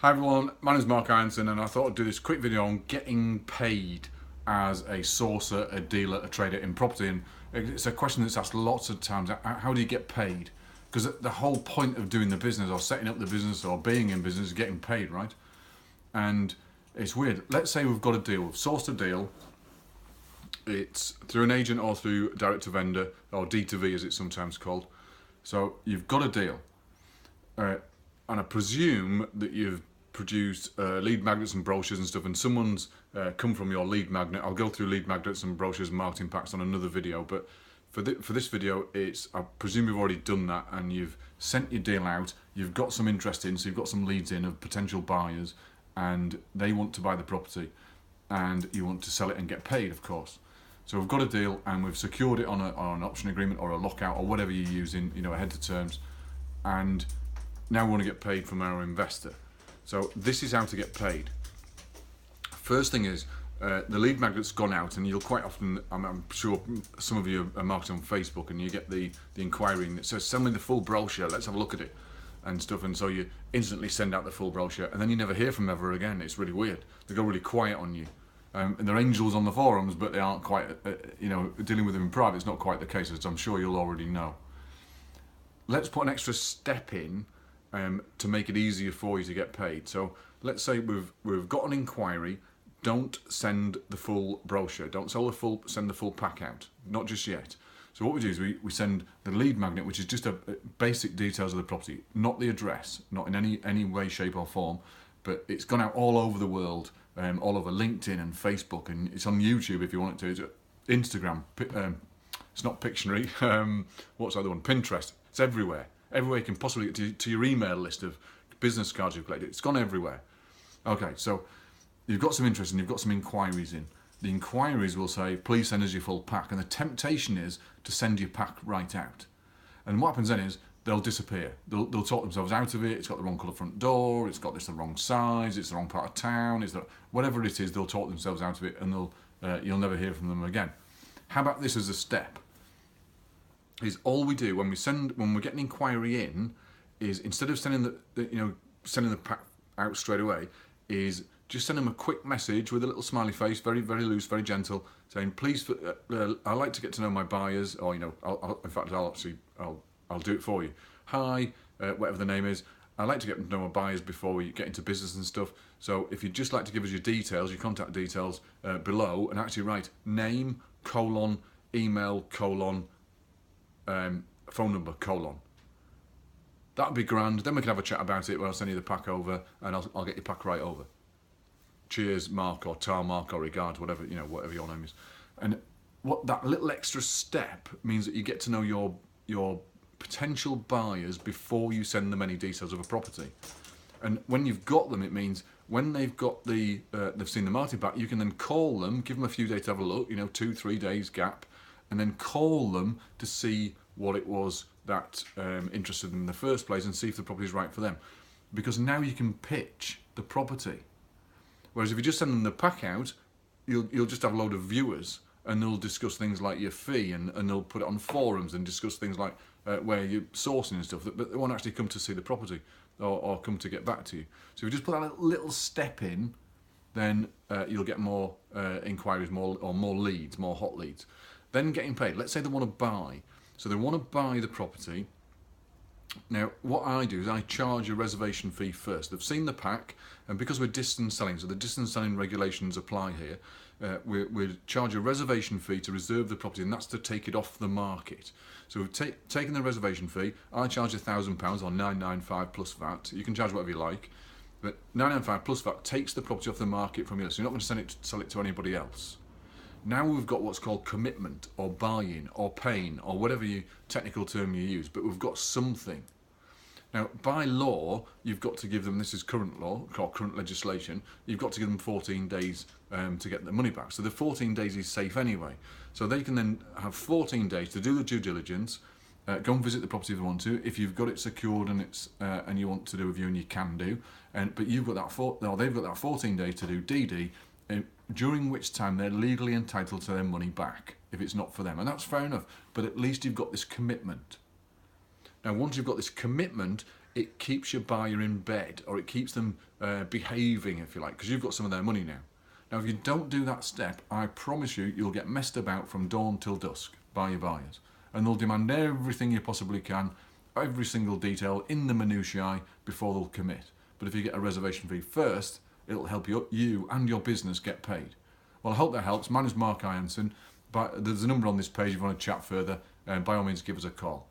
Hi everyone, my name is Mark Ironson and I thought I'd do this quick video on getting paid as a sourcer, a dealer, a trader in property. And it's a question that's asked lots of times. How do you get paid? Because the whole point of doing the business or setting up the business or being in business is getting paid, right? And it's weird. Let's say we've got a deal, we've sourced a deal. It's through an agent or through direct to vendor or D2V as it's sometimes called. So you've got a deal. And I presume that you've produced lead magnets and brochures and stuff, and someone's come from your lead magnet. I'll go through lead magnets and brochures and marketing packs on another video, but for this video, I presume you've already done that and you've sent your deal out, you've got some interest in, so you've got some leads in of potential buyers, and they want to buy the property, and you want to sell it and get paid, of course. So we've got a deal and we've secured it on an option agreement or a lockout or whatever you're using, ahead of terms, and now we want to get paid from our investor. So this is how to get paid. First thing is, the lead magnet's gone out, and you'll quite often, I'm sure some of you are marketing on Facebook, and you get the inquiry that says, send me the full brochure, let's have a look at it, and stuff, and so you instantly send out the full brochure, and then you never hear from them ever again. It's really weird. They go really quiet on you. And they're angels on the forums, but they aren't quite, dealing with them in private, it's not quite the case, as I'm sure you'll already know. Let's put an extra step in to make it easier for you to get paid. So let's say we've got an inquiry. Don't send the full brochure. Don't send the full pack out. Not just yet. So what we do is we send the lead magnet, which is just a basic details of the property, not the address, not in any way, shape or form, but it's gone out all over the world, all over LinkedIn and Facebook, and it's on YouTube if you want it to. It's Instagram. It's not Pictionary. What's the other one? Pinterest. It's everywhere. Everywhere you can possibly get to your email list of business cards you've collected. It's gone everywhere. Okay, so you've got some interest and you've got some inquiries in. The inquiries will say, please send us your full pack. And the temptation is to send your pack right out. And what happens then is they'll disappear. They'll talk themselves out of it. It's got the wrong colour front door. It's got the wrong size. It's the wrong part of town. Whatever it is, they'll talk themselves out of it, and you'll never hear from them again. How about this as a step? Is all we do when we get an inquiry in, is instead of sending the pack out straight away, is just send them a quick message with a little smiley face, very very loose, very gentle, saying, please, I'd like to get to know my buyers, or I'll do it for you. Hi, whatever the name is. I'd like to get to know my buyers before we get into business and stuff. So if you'd just like to give us your details, your contact details below, and actually write name, email, phone number, That'd be grand. Then we can have a chat about it. I'll send you the pack over, and I'll get your pack right over. Cheers, Mark, or Tar Mark, or regards, whatever your name is. And what that little extra step means that you get to know your potential buyers before you send them any details of a property. And when you've got them, it means when they've got they've seen the marketing pack, you can then call them, give them a few days to have a look, 2-3 days gap, and then call them to see what it was that interested them in the first place, and see if the property is right for them. Because now you can pitch the property. Whereas if you just send them the pack out, you'll just have a load of viewers, and they'll discuss things like your fee, and they'll put it on forums and discuss things like where you're sourcing and stuff, but they won't actually come to see the property or come to get back to you. So if you just put that little step in, then you'll get more inquiries, more leads, more hot leads. Then getting paid. Let's say they want to buy. So they want to buy the property. Now, what I do is I charge a reservation fee first. They've seen the pack, and because we're distance selling, so the distance selling regulations apply here, we charge a reservation fee to reserve the property, and that's to take it off the market. So we've taken the reservation fee. I charge £1,000 or £995 plus VAT. You can charge whatever you like, but £995 plus VAT takes the property off the market from you, so you're not going to sell it to anybody else. Now we've got what's called commitment, or buy-in, or paying, or whatever technical term you use, but we've got something. Now, by law, you've got to give them, this is current law, or current legislation, you've got to give them 14 days to get their money back. So the 14 days is safe anyway. So they can then have 14 days to do the due diligence, go and visit the property if they want to. If you've got it secured and you want to do a viewing, you can do. But they've got that 14 days to do DD, during which time they're legally entitled to their money back if it's not for them. And that's fair enough, but at least you've got this commitment. Now, once you've got this commitment, it keeps your buyer in bed, or it keeps them behaving, if you like, because you've got some of their money now. Now, if you don't do that step, I promise you, you'll get messed about from dawn till dusk by your buyers. And they'll demand everything you possibly can, every single detail in the minutiae before they'll commit. But if you get a reservation fee first, it'll help you and your business get paid. Well, I hope that helps. My name's Mark Ianson. But there's a number on this page if you want to chat further. By all means, give us a call.